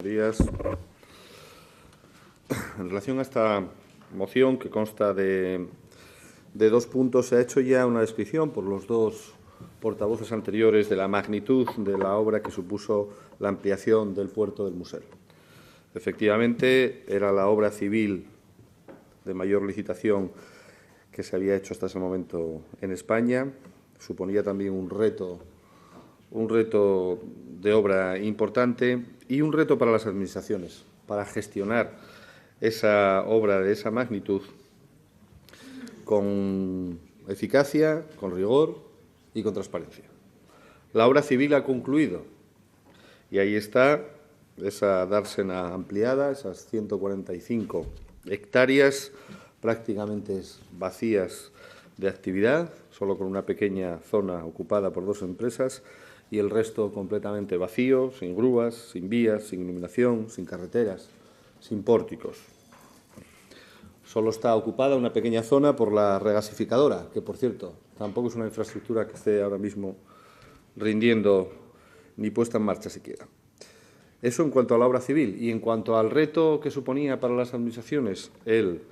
Días. En relación a esta moción, que consta de dos puntos, se ha hecho ya una descripción por los dos portavoces anteriores de la magnitud de la obra que supuso la ampliación del puerto del Musel. Efectivamente, era la obra civil de mayor licitación que se había hecho hasta ese momento en España. Suponía también un reto de obra importante y un reto para las administraciones, para gestionar esa obra de esa magnitud con eficacia, con rigor y con transparencia. La obra civil ha concluido y ahí está esa dársena ampliada, esas 145 hectáreas prácticamente vacías de actividad, solo con una pequeña zona ocupada por dos empresas y el resto completamente vacío, sin grúas, sin vías, sin iluminación, sin carreteras, sin pórticos. Solo está ocupada una pequeña zona por la regasificadora, que, por cierto, tampoco es una infraestructura que esté ahora mismo rindiendo ni puesta en marcha siquiera. Eso en cuanto a la obra civil. Y en cuanto al reto que suponía para las administraciones el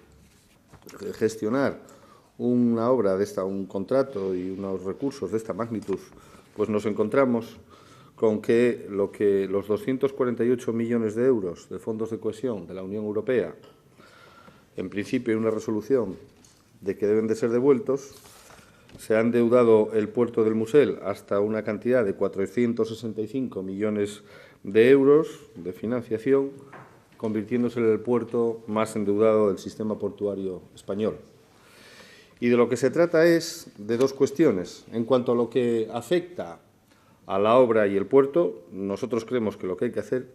gestionar una obra de esta, un contrato y unos recursos de esta magnitud, pues nos encontramos con que los 248 millones de euros de fondos de cohesión de la Unión Europea, en principio hay una resolución de que deben de ser devueltos, se ha endeudado el puerto del Musel hasta una cantidad de 465 millones de euros de financiación, convirtiéndose en el puerto más endeudado del sistema portuario español. Y de lo que se trata es de dos cuestiones. En cuanto a lo que afecta a la obra y el puerto, nosotros creemos que lo que hay que hacer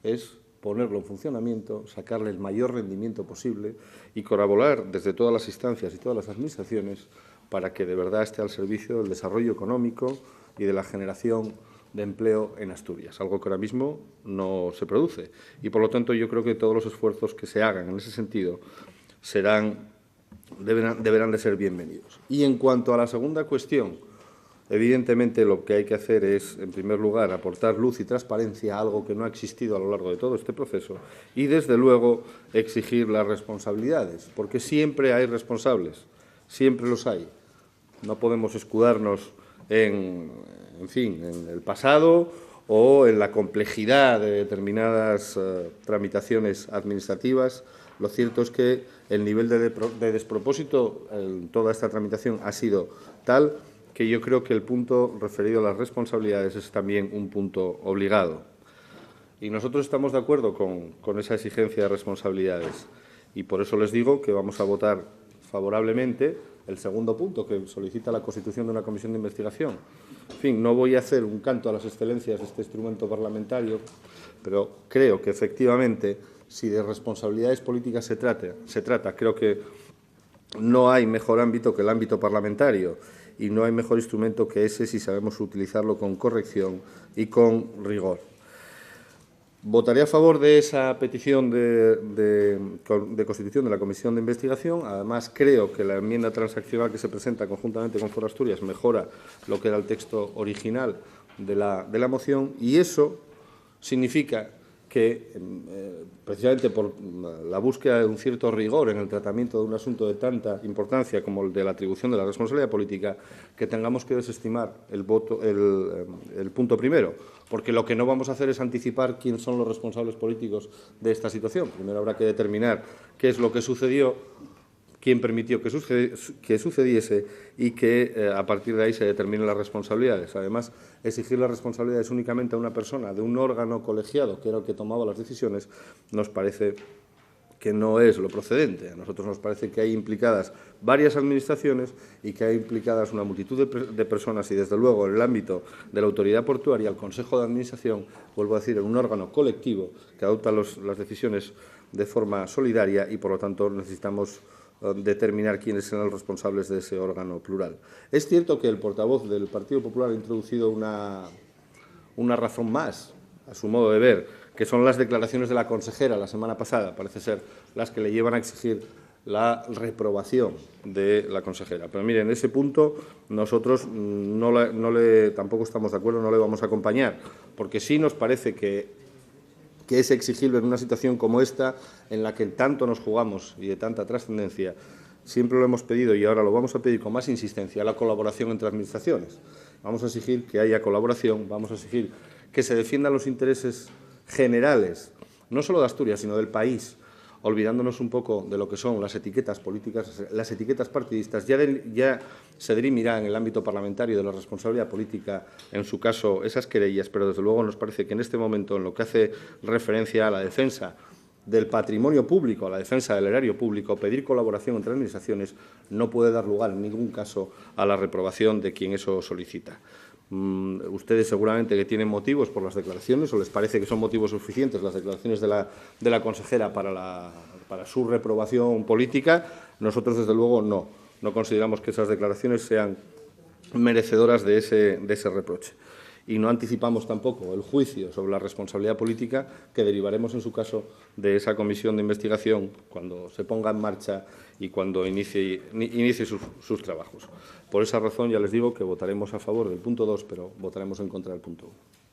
es ponerlo en funcionamiento, sacarle el mayor rendimiento posible y colaborar desde todas las instancias y todas las administraciones para que de verdad esté al servicio del desarrollo económico y de la generación de empleo en Asturias, algo que ahora mismo no se produce. Y, por lo tanto, yo creo que todos los esfuerzos que se hagan en ese sentido deberán de ser bienvenidos. Y en cuanto a la segunda cuestión, evidentemente lo que hay que hacer es, en primer lugar, aportar luz y transparencia a algo que no ha existido a lo largo de todo este proceso y, desde luego, exigir las responsabilidades, porque siempre hay responsables, siempre los hay. No podemos escudarnos en el pasado o en la complejidad de determinadas tramitaciones administrativas. Lo cierto es que el nivel de despropósito en toda esta tramitación ha sido tal que yo creo que el punto referido a las responsabilidades es también un punto obligado. Y nosotros estamos de acuerdo con esa exigencia de responsabilidades. Y por eso les digo que vamos a votar favorablemente el segundo punto, que solicita la constitución de una comisión de investigación. En fin, no voy a hacer un canto a las excelencias de este instrumento parlamentario, pero creo que, efectivamente, si de responsabilidades políticas se trata, creo que no hay mejor ámbito que el ámbito parlamentario y no hay mejor instrumento que ese si sabemos utilizarlo con corrección y con rigor. Votaré a favor de esa petición de constitución de la comisión de investigación. Además, creo que la enmienda transaccional que se presenta conjuntamente con Foro Asturias mejora lo que era el texto original de la moción y eso significa que, precisamente por la búsqueda de un cierto rigor en el tratamiento de un asunto de tanta importancia como el de la atribución de la responsabilidad política, que tengamos que desestimar el punto primero, porque lo que no vamos a hacer es anticipar quiénes son los responsables políticos de esta situación. Primero habrá que determinar qué es lo que sucedió, quién permitió que sucediese y que a partir de ahí se determinen las responsabilidades. Además, exigir las responsabilidades únicamente a una persona de un órgano colegiado, que era el que tomaba las decisiones, nos parece que no es lo procedente. A nosotros nos parece que hay implicadas varias administraciones y que hay implicadas una multitud de personas y, desde luego, en el ámbito de la autoridad portuaria, el Consejo de Administración, vuelvo a decir, en un órgano colectivo que adopta las decisiones de forma solidaria y, por lo tanto, necesitamos determinar quiénes serán los responsables de ese órgano plural. Es cierto que el portavoz del Partido Popular ha introducido una razón más, a su modo de ver, que son las declaraciones de la consejera la semana pasada, parece ser, las que le llevan a exigir la reprobación de la consejera. Pero, miren, en ese punto nosotros tampoco estamos de acuerdo, no le vamos a acompañar, porque sí nos parece que que es exigible en una situación como esta, en la que tanto nos jugamos y de tanta trascendencia. Siempre lo hemos pedido y ahora lo vamos a pedir con más insistencia, la colaboración entre administraciones. Vamos a exigir que haya colaboración, vamos a exigir que se defiendan los intereses generales, no solo de Asturias, sino del país, olvidándonos un poco de lo que son las etiquetas políticas, las etiquetas partidistas. Ya se dirimirá en el ámbito parlamentario de la responsabilidad política, en su caso, esas querellas, pero desde luego nos parece que en este momento, en lo que hace referencia a la defensa del patrimonio público, a la defensa del erario público, pedir colaboración entre administraciones no puede dar lugar en ningún caso a la reprobación de quien eso solicita. Ustedes seguramente que tienen motivos por las declaraciones o les parece que son motivos suficientes las declaraciones de la consejera para su reprobación política. Nosotros, desde luego, no consideramos que esas declaraciones sean merecedoras de ese reproche. Y no anticipamos tampoco el juicio sobre la responsabilidad política que derivaremos, en su caso, de esa comisión de investigación cuando se ponga en marcha y cuando inicie sus trabajos. Por esa razón, ya les digo que votaremos a favor del punto 2, pero votaremos en contra del punto 1.